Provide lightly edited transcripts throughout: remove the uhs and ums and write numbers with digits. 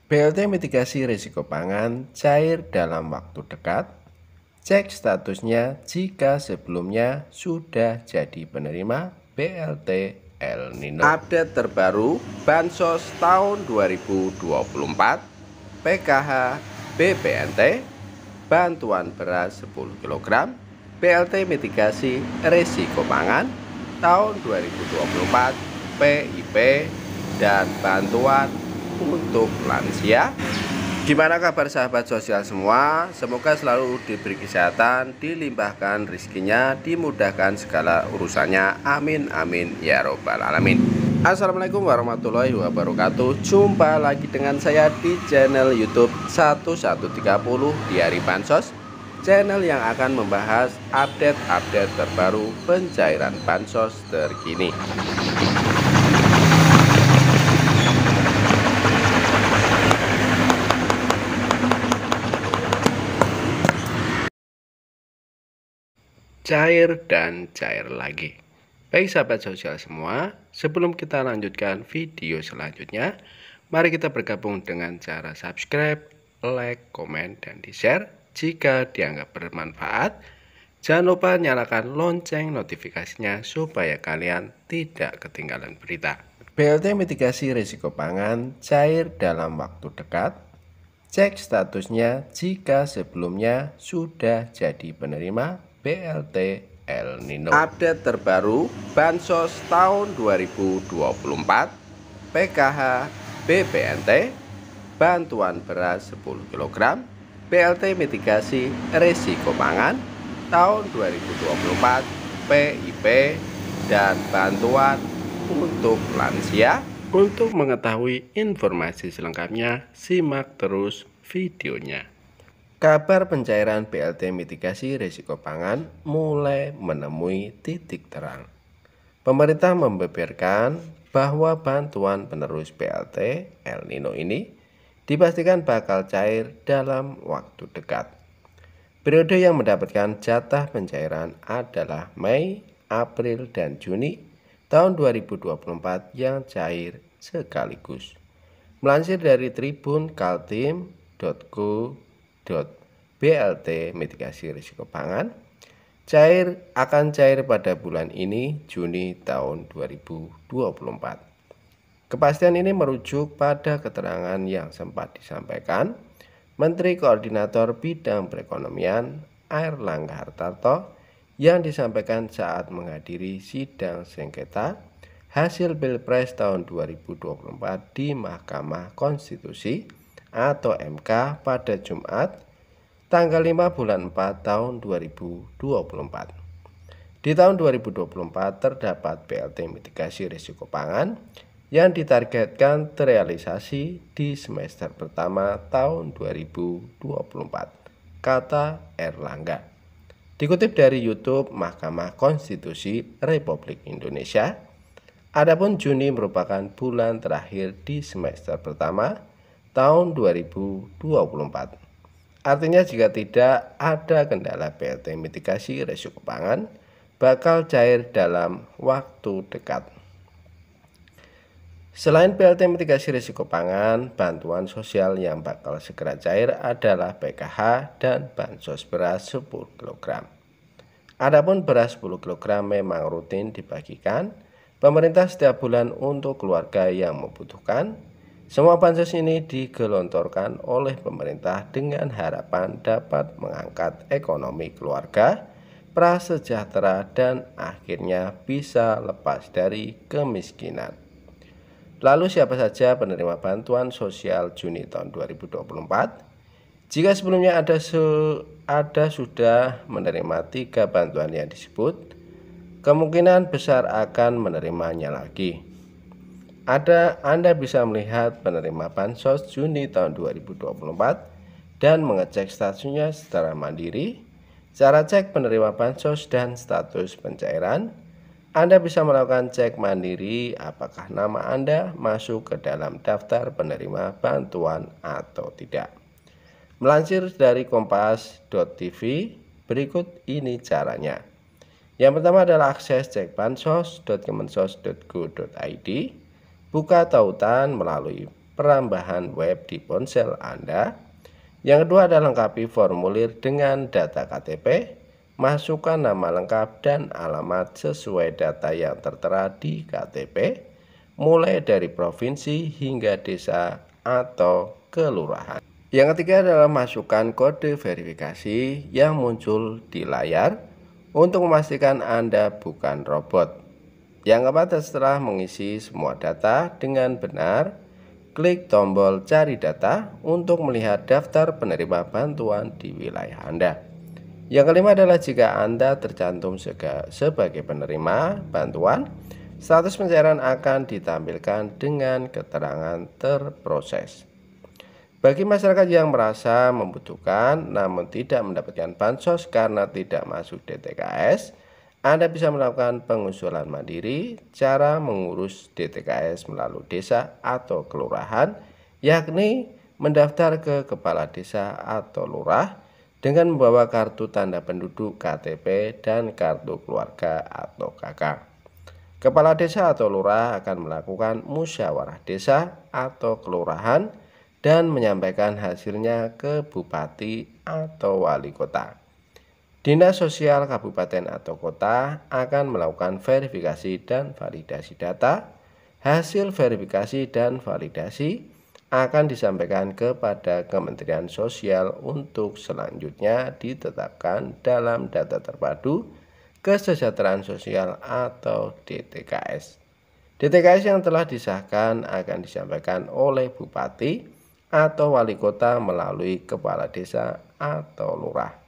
BLT mitigasi risiko pangan cair dalam waktu dekat. Cek statusnya jika sebelumnya sudah jadi penerima BLT El Nino. Update terbaru Bansos tahun 2024, PKH BPNT, bantuan beras 10 kg, BLT mitigasi risiko pangan tahun 2024, PIP, dan bantuan untuk lansia. Gimana kabar sahabat sosial semua? Semoga selalu diberi kesehatan, dilimpahkan rezekinya, dimudahkan segala urusannya. Amin amin ya robbal alamin. Assalamualaikum warahmatullahi wabarakatuh. Jumpa lagi dengan saya di channel YouTube 1130 di hari Bansos, channel yang akan membahas update-update terbaru pencairan bansos terkini. Cair dan cair lagi. Baik sahabat sosial semua, sebelum kita lanjutkan video selanjutnya, mari kita bergabung dengan cara subscribe, like, komen, dan di-share jika dianggap bermanfaat. Jangan lupa nyalakan lonceng notifikasinya supaya kalian tidak ketinggalan berita. BLT mitigasi risiko pangan cair dalam waktu dekat. Cek statusnya jika sebelumnya sudah jadi penerima BLT El Nino. Update terbaru Bansos tahun 2024, PKH BPNT, bantuan beras 10 kg, BLT mitigasi risiko pangan tahun 2024, PIP, dan bantuan untuk lansia. Untuk mengetahui informasi selengkapnya, simak terus videonya. Kabar pencairan BLT mitigasi risiko pangan mulai menemui titik terang. Pemerintah membeberkan bahwa bantuan penerus BLT El Nino ini dipastikan bakal cair dalam waktu dekat. Periode yang mendapatkan jatah pencairan adalah Mei, April, dan Juni tahun 2024 yang cair sekaligus. Melansir dari Tribun Kaltim.go.blt mitigasi risiko pangan, akan cair pada bulan ini Juni tahun 2024. Kepastian ini merujuk pada keterangan yang sempat disampaikan Menteri Koordinator Bidang Perekonomian Airlangga Hartarto yang disampaikan saat menghadiri sidang sengketa hasil Pilpres tahun 2024 di Mahkamah Konstitusi atau MK pada Jumat tanggal 5 bulan 4 tahun 2024. Di tahun 2024 terdapat BLT mitigasi risiko pangan yang ditargetkan terrealisasi di semester pertama tahun 2024, kata Erlangga. Dikutip dari YouTube Mahkamah Konstitusi Republik Indonesia, adapun Juni merupakan bulan terakhir di semester pertama tahun 2024. Artinya jika tidak ada kendala BLT mitigasi risiko pangan bakal cair dalam waktu dekat. Selain BLT mitigasi risiko pangan, bantuan sosial yang bakal segera cair adalah PKH dan bansos beras 10 kg. Adapun beras 10 kg memang rutin dibagikan pemerintah setiap bulan untuk keluarga yang membutuhkan. Semua bansos ini digelontorkan oleh pemerintah dengan harapan dapat mengangkat ekonomi keluarga prasejahtera dan akhirnya bisa lepas dari kemiskinan. Lalu siapa saja penerima bantuan sosial Juni tahun 2024? Jika sebelumnya ada sudah menerima 3 bantuan yang disebut, kemungkinan besar akan menerimanya lagi. Anda bisa melihat penerima bansos Juni tahun 2024 dan mengecek statusnya secara mandiri. Cara cek penerima bansos dan status pencairan. Anda bisa melakukan cek mandiri apakah nama Anda masuk ke dalam daftar penerima bantuan atau tidak. Melansir dari kompas.tv, berikut ini caranya. Yang pertama adalah akses cek bansos.kemensos.go.id, buka tautan melalui perambahan web di ponsel Anda. Yang kedua adalah lengkapi formulir dengan data KTP, masukkan nama lengkap dan alamat sesuai data yang tertera di KTP, mulai dari provinsi hingga desa atau kelurahan. Yang ketiga adalah masukkan kode verifikasi yang muncul di layar untuk memastikan Anda bukan robot. Yang keempat, setelah mengisi semua data dengan benar, klik tombol cari data untuk melihat daftar penerima bantuan di wilayah Anda. Yang kelima adalah jika Anda tercantum sebagai penerima bantuan, status pencairan akan ditampilkan dengan keterangan terproses. Bagi masyarakat yang merasa membutuhkan namun tidak mendapatkan bansos karena tidak masuk DTKS, Anda bisa melakukan pengusulan mandiri. Cara mengurus DTKS melalui desa atau kelurahan, yakni mendaftar ke kepala desa atau lurah dengan membawa kartu tanda penduduk KTP dan kartu keluarga atau KK. Kepala desa atau lurah akan melakukan musyawarah desa atau kelurahan dan menyampaikan hasilnya ke bupati atau wali kota. Dinas Sosial Kabupaten atau Kota akan melakukan verifikasi dan validasi data. Hasil verifikasi dan validasi akan disampaikan kepada Kementerian Sosial untuk selanjutnya ditetapkan dalam data terpadu kesejahteraan sosial atau DTKS. DTKS yang telah disahkan akan disampaikan oleh bupati atau wali kota melalui kepala desa atau lurah.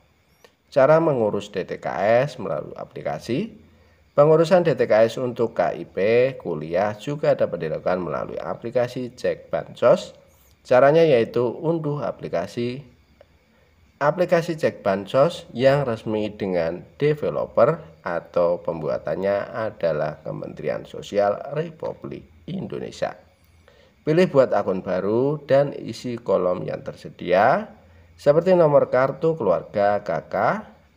Cara mengurus DTKS melalui aplikasi. Pengurusan DTKS untuk KIP kuliah juga dapat dilakukan melalui aplikasi Cek Bansos. Caranya yaitu unduh aplikasi Cek Bansos yang resmi dengan developer atau pembuatannya adalah Kementerian Sosial Republik Indonesia. Pilih buat akun baru dan isi kolom yang tersedia seperti nomor kartu keluarga, KK,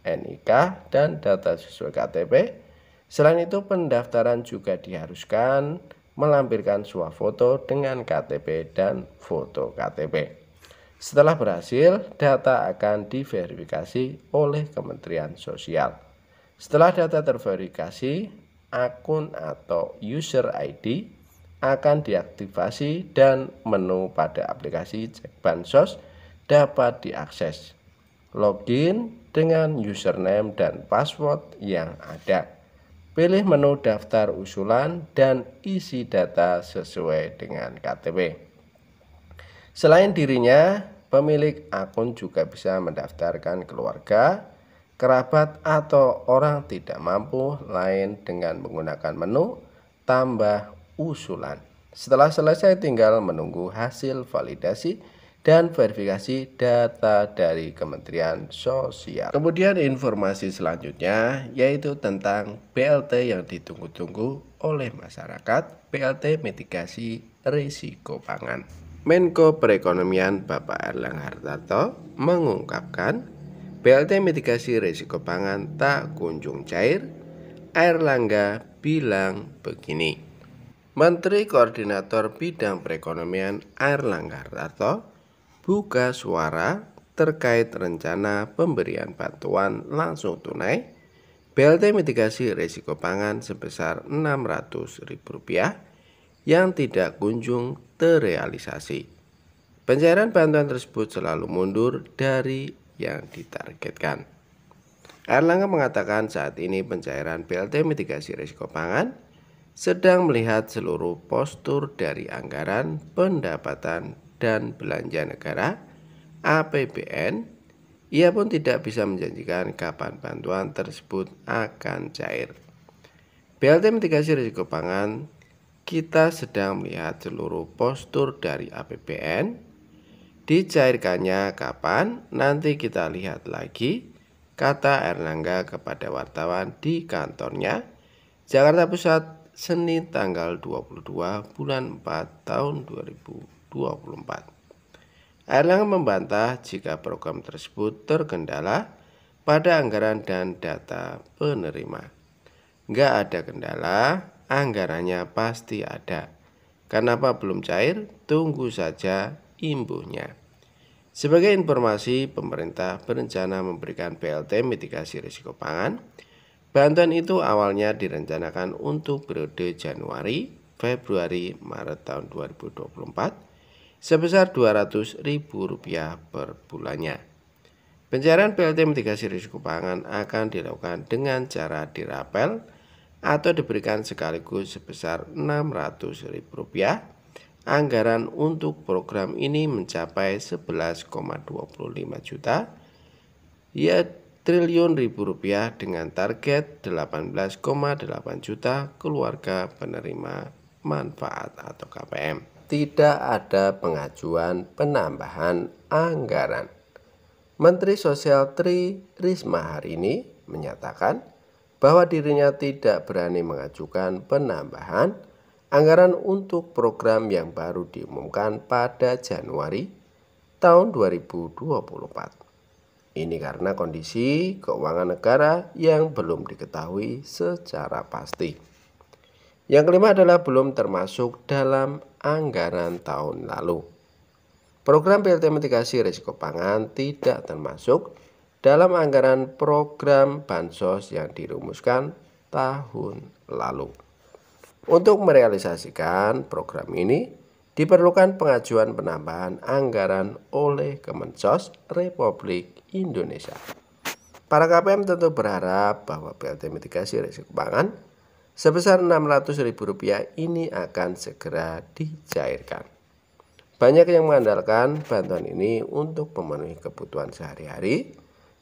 NIK, dan data sesuai KTP. Selain itu, pendaftaran juga diharuskan melampirkan swafoto dengan KTP dan foto KTP. Setelah berhasil, data akan diverifikasi oleh Kementerian Sosial. Setelah data terverifikasi, akun atau user ID akan diaktifasi dan menu pada aplikasi Cek Bansos dapat diakses. Login dengan username dan password yang ada. Pilih menu daftar usulan dan isi data sesuai dengan KTP. Selain dirinya, pemilik akun juga bisa mendaftarkan keluarga, kerabat, atau orang tidak mampu lain dengan menggunakan menu tambah usulan. Setelah selesai, tinggal menunggu hasil validasi dan verifikasi data dari Kementerian Sosial. Kemudian informasi selanjutnya yaitu tentang BLT yang ditunggu-tunggu oleh masyarakat, BLT mitigasi risiko pangan. Menko Perekonomian Bapak Erlangga Hartarto mengungkapkan BLT mitigasi risiko pangan tak kunjung cair. Erlangga bilang begini. Menteri Koordinator Bidang Perekonomian Erlangga Hartarto buka suara terkait rencana pemberian bantuan langsung tunai BLT mitigasi risiko pangan sebesar Rp600.000 yang tidak kunjung terrealisasi. Pencairan bantuan tersebut selalu mundur dari yang ditargetkan. Erlangga mengatakan saat ini pencairan BLT mitigasi risiko pangan sedang melihat seluruh postur dari anggaran pendapatan dan belanja negara APBN. Ia pun tidak bisa menjanjikan kapan bantuan tersebut akan cair. BLT mitigasi risiko pangan, kita sedang melihat seluruh postur dari APBN. Dicairkannya kapan, nanti kita lihat lagi, kata Erlangga kepada wartawan di kantornya, Jakarta Pusat, Senin tanggal 22 bulan 4 tahun 2024. Erlangga membantah jika program tersebut terkendala pada anggaran dan data penerima. Nggak ada kendala, anggarannya pasti ada. Kenapa belum cair? Tunggu saja imbuhnya. Sebagai informasi, pemerintah berencana memberikan BLT mitigasi risiko pangan. Bantuan itu awalnya direncanakan untuk periode Januari, Februari, Maret tahun 2024 sebesar Rp200.000 per bulannya. Pencairan BLT mitigasi risiko pangan akan dilakukan dengan cara dirapel atau diberikan sekaligus sebesar Rp600.000. Anggaran untuk program ini mencapai 11,25 juta triliun rupiah dengan target 18,8 juta keluarga penerima manfaat atau KPM. Tidak ada pengajuan penambahan anggaran. Menteri Sosial Tri Risma hari ini menyatakan bahwa dirinya tidak berani mengajukan penambahan anggaran untuk program yang baru diumumkan pada Januari tahun 2024. Ini karena kondisi keuangan negara yang belum diketahui secara pasti. Yang kelima adalah belum termasuk dalam anggaran tahun lalu. Program BLT mitigasi risiko pangan tidak termasuk dalam anggaran program bansos yang dirumuskan tahun lalu. Untuk merealisasikan program ini, diperlukan pengajuan penambahan anggaran oleh Kemensos Republik Indonesia. Para KPM tentu berharap bahwa BLT mitigasi risiko pangan sebesar Rp600.000 ini akan segera dicairkan. Banyak yang mengandalkan bantuan ini untuk memenuhi kebutuhan sehari-hari,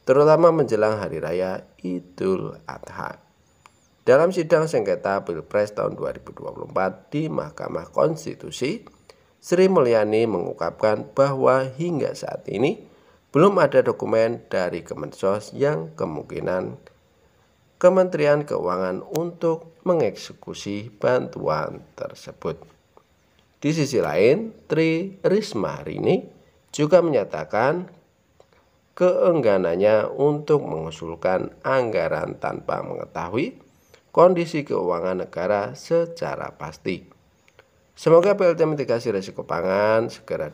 terutama menjelang Hari Raya Idul Adha. Dalam sidang sengketa Pilpres tahun 2024 di Mahkamah Konstitusi, Sri Mulyani mengungkapkan bahwa hingga saat ini belum ada dokumen dari Kemensos yang kemungkinan Kementerian Keuangan untuk mengeksekusi bantuan tersebut. Di sisi lain, Tri Risma hari ini juga menyatakan keengganannya untuk mengusulkan anggaran tanpa mengetahui kondisi keuangan negara secara pasti. Semoga BLT mitigasi risiko pangan segera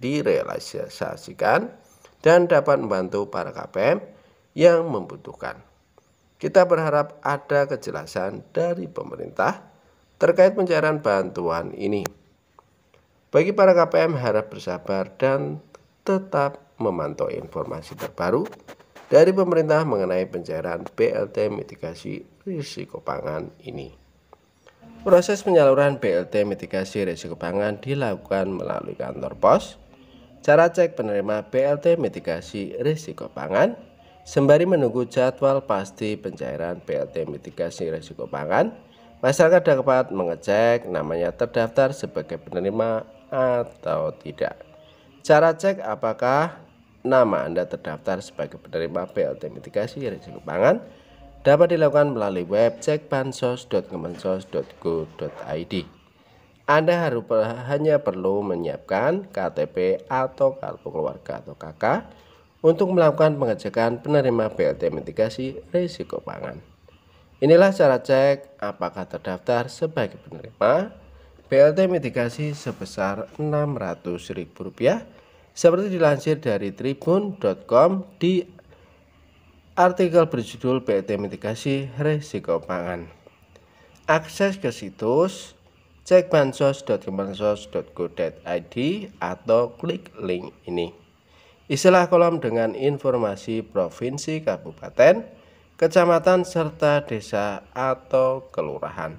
direalisasikan dan dapat membantu para KPM yang membutuhkan. Kita berharap ada kejelasan dari pemerintah terkait pencairan bantuan ini. Bagi para KPM harap bersabar dan tetap memantau informasi terbaru dari pemerintah mengenai pencairan BLT mitigasi risiko pangan ini. Proses penyaluran BLT mitigasi risiko pangan dilakukan melalui kantor pos. Cara cek penerima BLT mitigasi risiko pangan sembari menunggu jadwal pasti pencairan BLT mitigasi risiko pangan. Masyarakat dapat mengecek namanya terdaftar sebagai penerima atau tidak. Cara cek apakah nama Anda terdaftar sebagai penerima BLT mitigasi risiko pangan dapat dilakukan melalui web cekbansos.kemensos.go.id. Anda hanya perlu menyiapkan KTP atau kartu keluarga atau KK untuk melakukan pengecekan penerima BLT mitigasi risiko pangan. Inilah cara cek apakah terdaftar sebagai penerima BLT mitigasi sebesar Rp600.000 seperti dilansir dari tribun.com di artikel berjudul BLT mitigasi risiko pangan. Akses ke situs cekbansos.kemensos.go.id atau klik link ini. Isilah kolom dengan informasi provinsi, kabupaten, kecamatan, serta desa atau kelurahan.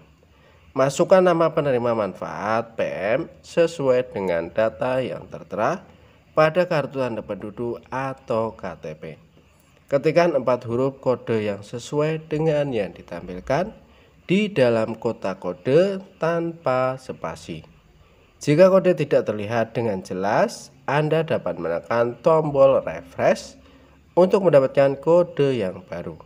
Masukkan nama penerima manfaat PM sesuai dengan data yang tertera pada kartu tanda penduduk atau KTP. Ketikkan 4 huruf kode yang sesuai dengan yang ditampilkan di dalam kotak kode tanpa spasi. Jika kode tidak terlihat dengan jelas, Anda dapat menekan tombol refresh untuk mendapatkan kode yang baru.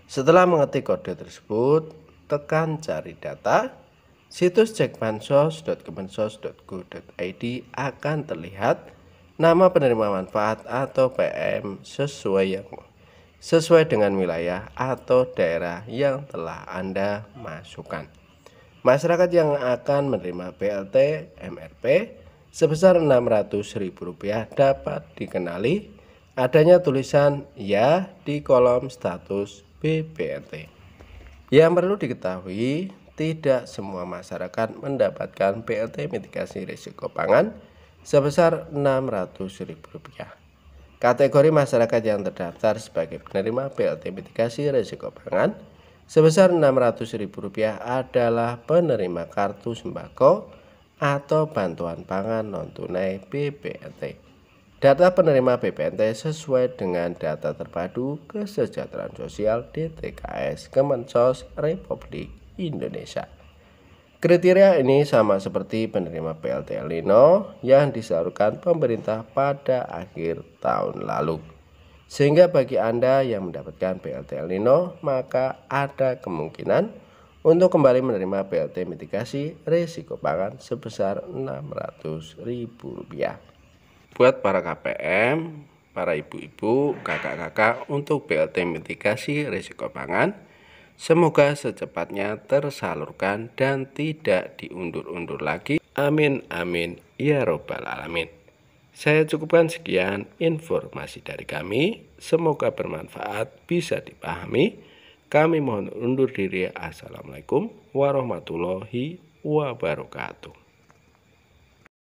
Setelah mengetik kode tersebut, tekan cari data. Situs cekbansos.kemensos.go.id akan terlihat nama penerima manfaat atau PM sesuai dengan wilayah atau daerah yang telah Anda masukkan. Masyarakat yang akan menerima BLT MRP sebesar Rp600.000 dapat dikenali adanya tulisan ya di kolom status BBNT. Yang perlu diketahui, tidak semua masyarakat mendapatkan BLT mitigasi risiko pangan sebesar Rp600.000. Kategori masyarakat yang terdaftar sebagai penerima BLT mitigasi risiko pangan sebesar Rp600.000 adalah penerima kartu sembako atau bantuan pangan non-tunai BPNT. Data penerima BPNT sesuai dengan data terpadu kesejahteraan sosial DTKS Kemensos Republik Indonesia. Kriteria ini sama seperti penerima BLT El Nino yang disalurkan pemerintah pada akhir tahun lalu. Sehingga bagi Anda yang mendapatkan BLT El Nino, maka ada kemungkinan untuk kembali menerima BLT mitigasi risiko pangan sebesar Rp600.000. Buat para KPM, para ibu-ibu, kakak-kakak untuk BLT mitigasi risiko pangan, semoga secepatnya tersalurkan dan tidak diundur-undur lagi. Amin amin ya robbal alamin. Saya cukupkan sekian informasi dari kami. Semoga bermanfaat, bisa dipahami. Kami mohon undur diri. Assalamualaikum warahmatullahi wabarakatuh.